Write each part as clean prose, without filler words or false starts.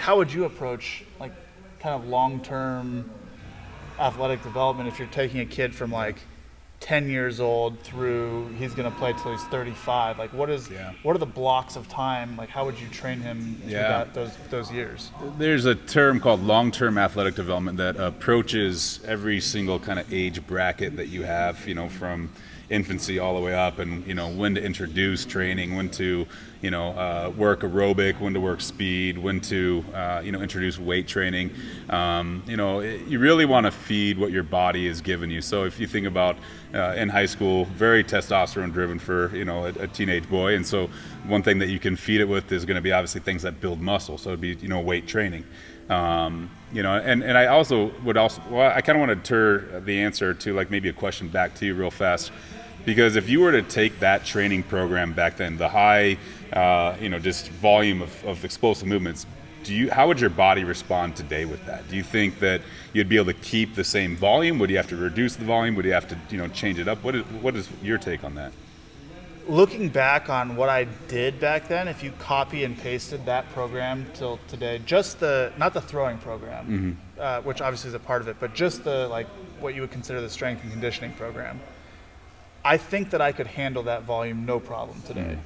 how would you approach like kind of long-term athletic development if you're taking a kid from like 10 years old through he's going to play till he's 35? Like what are the blocks of time? Like how would you train him through those years? There's a term called long-term athletic development that approaches every single kind of age bracket that you have, from infancy all the way up, and when to introduce training, when to work aerobic, when to work speed, when to introduce weight training. You really want to feed what your body is giving you. So if you think about in high school, very testosterone driven for a teenage boy, and so one thing that you can feed it with is going to be obviously things that build muscle. So it'd be weight training. And I also would I kind of want to turn the answer to like maybe a question back to you real fast, because if you were to take that training program back then, the high, just volume of explosive movements, how would your body respond today with that? Do you think that you'd be able to keep the same volume? Would you have to reduce the volume? Would you have to change it up? What is your take on that? Looking back on what I did back then, if you copy and pasted that program till today, just not the throwing program, which obviously is a part of it, but just the what you would consider the strength and conditioning program, I think that I could handle that volume no problem today.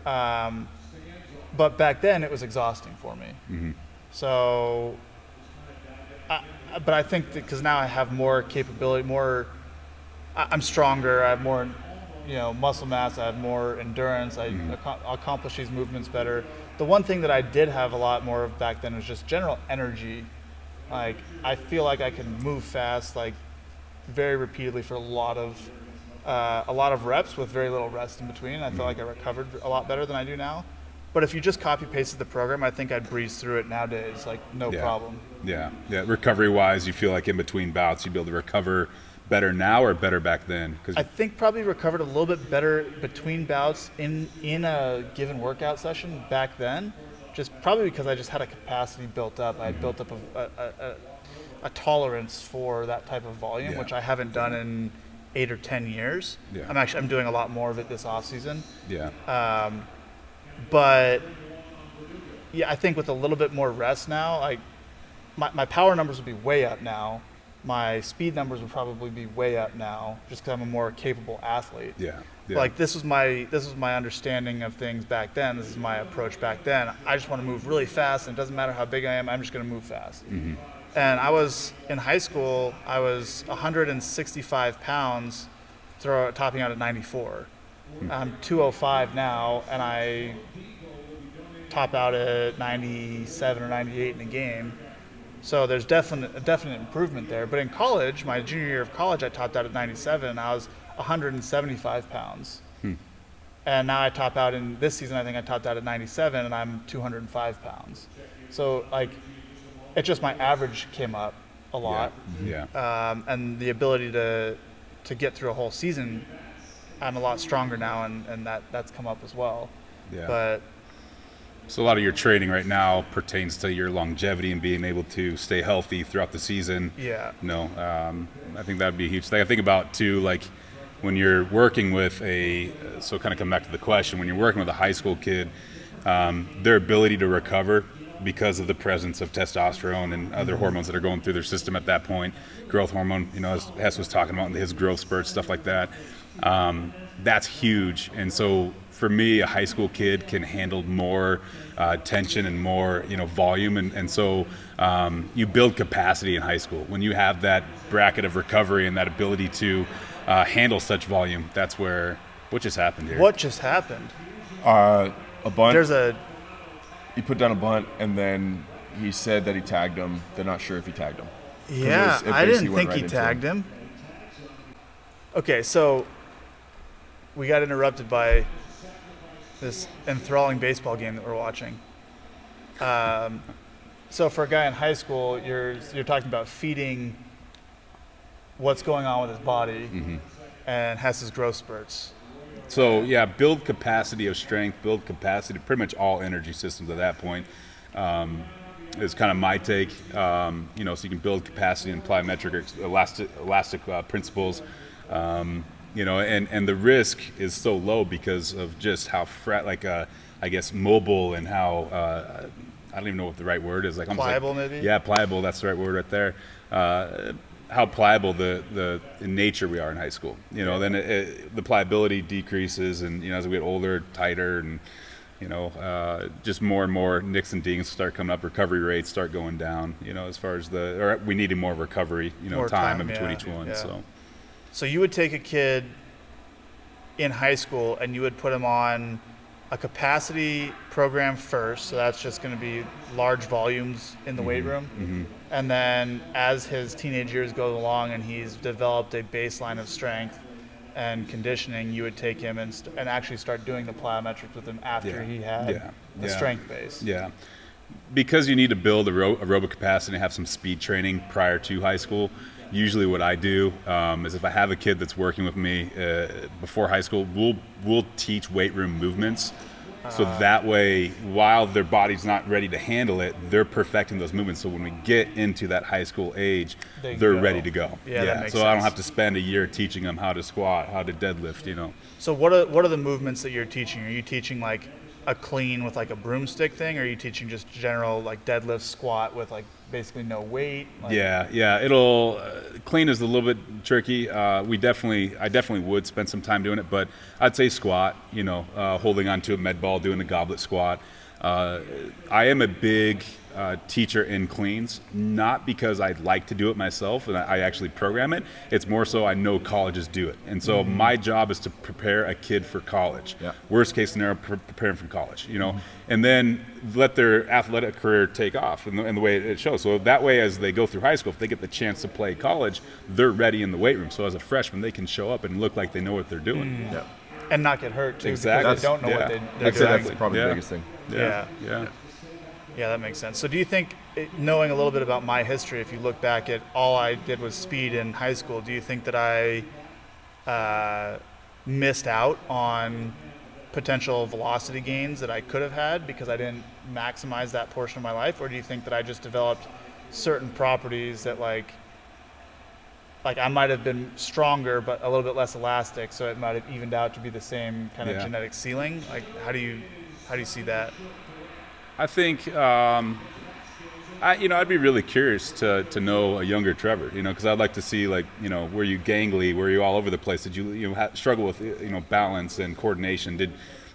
But back then it was exhausting for me. So, but I think that because now I have more capability, I'm stronger, I have more muscle mass, I have more endurance, I accomplish these movements better. The one thing that I did have a lot more of back then was just general energy. Like I feel like I can move fast, like very repeatedly for a lot of reps with very little rest in between. I feel like I recovered a lot better than I do now. But if you just copy pasted the program, I think I'd breeze through it nowadays, like no problem. Yeah. Recovery wise, you feel like in between bouts you'd be able to recover better now or better back then? I think probably recovered a little bit better between bouts in a given workout session back then, just probably because I just had a capacity built up. I had built up a tolerance for that type of volume, which I haven't done in 8 or 10 years. I'm doing a lot more of it this off season. But I think with a little bit more rest now, like my power numbers would be way up now. My speed numbers would probably be way up now, just because I'm a more capable athlete. Like this was my understanding of things back then. This is my approach back then. I just want to move really fast, and it doesn't matter how big I am. I'm just going to move fast. And I was in high school. I was 165 pounds, topping out at 94. I'm 205 now, and I top out at 97 or 98 in a game. So there's a definite improvement there. But in college, my junior year of college, I topped out at 97, and I was 175 pounds. And now I top out in this season, I think I topped out at 97, and I'm 205 pounds. So it's just my average came up a lot. And the ability to get through a whole season, I'm a lot stronger now, and that's come up as well. But so a lot of your training right now pertains to your longevity and being able to stay healthy throughout the season. I think that would be a huge thing. I think about too, like when you're working with so kind of come back to the question, when you're working with a high school kid, their ability to recover because of the presence of testosterone and other hormones that are going through their system at that point, growth hormone, as Hess was talking about, his growth spurts, stuff like that. That's huge. And so for me, a high school kid can handle more tension and more volume, and so you build capacity in high school when you have that bracket of recovery and that ability to handle such volume. That's where what just happened here. What just happened? A bunt. He put down a bunt, and then he said that he tagged him. They're not sure if he tagged him. I didn't think he tagged him. Okay, so we got interrupted by this enthralling baseball game that we're watching. So for a guy in high school, you're talking about feeding what's going on with his body and has his growth spurts. So build capacity of strength, build capacity, pretty much all energy systems at that point is kind of my take. So you can build capacity and plyometric elastic principles. And the risk is so low because of just how mobile and how I don't even know what the right word is. Like pliable, almost like, maybe. Yeah, pliable. That's the right word right there. How pliable the in nature we are in high school. Then the pliability decreases, and as we get older, tighter, and just more and more nicks and dings start coming up. Recovery rates start going down. As far as we needed more recovery. More time in between yeah, each one. yeah. So you would take a kid in high school and you would put him on a capacity program first, so that's just going to be large volumes in the weight room. And then as his teenage years go along and he's developed a baseline of strength and conditioning, you would take him and actually start doing the plyometrics with him after he had the strength base. Yeah. Because you need to build aerobic capacity and have some speed training prior to high school, usually what I do is if I have a kid that's working with me before high school, we'll teach weight room movements. So that way, while their body's not ready to handle it, they're perfecting those movements. So when we get into that high school age, they're ready to go. Yeah, that makes so sense. I don't have to spend a year teaching them how to squat, how to deadlift, So what are the movements that you're teaching? Are you teaching like a clean with like a broomstick thing, or are you teaching just general like deadlift, squat with like basically no weight? It'll clean is a little bit tricky. I definitely would spend some time doing it, but I'd say squat, holding onto a med ball, doing the goblet squat. I am a big teacher in cleans, not because I like to do it myself and I actually program it. It's more so I know colleges do it. And so my job is to prepare a kid for college. Yeah. Worst case scenario, prepare them for college, and then let their athletic career take off in the way it shows. So that way, as they go through high school, if they get the chance to play college, they're ready in the weight room. So as a freshman, they can show up and look like they know what they're doing. Yeah. And not get hurt too, Exactly. because they don't know what they're doing. That's probably the biggest thing. Yeah, that makes sense. So do you think, knowing a little bit about my history, if you look back at all I did was speed in high school, do you think that I missed out on potential velocity gains that I could have had because I didn't maximize that portion of my life? Or do you think that I just developed certain properties that like I might have been stronger but a little bit less elastic, so it might have evened out to be the same kind of genetic ceiling? Like how do you see that? I think I'd be really curious to know a younger Trevor, because I'd like to see were you gangly, were you all over the place, did you struggle with balance and coordination,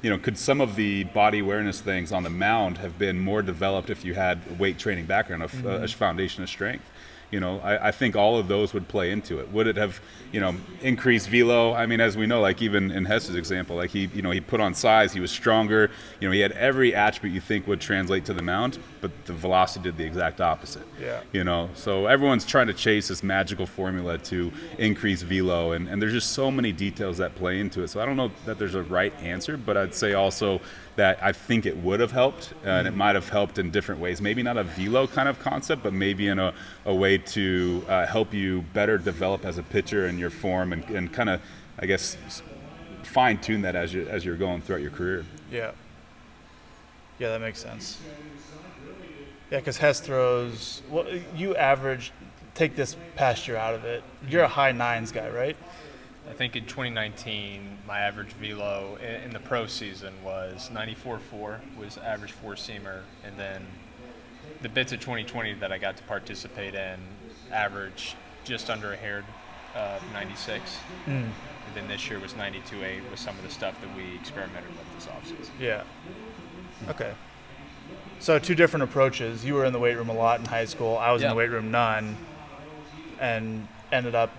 could some of the body awareness things on the mound have been more developed if you had a weight training background of a foundation of strength? I think all of those would play into it. Would it have, increased velo? I mean, as we know, like even in Hess's example, like he put on size, he was stronger. He had every attribute you think would translate to the mound, but the velocity did the exact opposite. Yeah. So everyone's trying to chase this magical formula to increase velo, and there's just so many details that play into it. So I don't know that there's a right answer, but I'd say also that I think it would have helped, and it might have helped in different ways. Maybe not a velo kind of concept, but maybe in a way to help you better develop as a pitcher and your form, and kind of, I guess, fine tune that as you're going throughout your career. Yeah, that makes sense. Yeah, because Hess throws. Well, you average. Take this past year out of it. You're a high nines guy, right? I think in 2019, my average velo in the pro season was 94.4, was average four-seamer, and then the bits of 2020 that I got to participate in averaged just under a hair of 96. And then this year was 92.8 with some of the stuff that we experimented with this offseason. Yeah. Okay. So two different approaches. You were in the weight room a lot in high school. I was in the weight room none, and ended up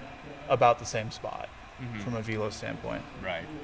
about the same spot from a velo standpoint. Right.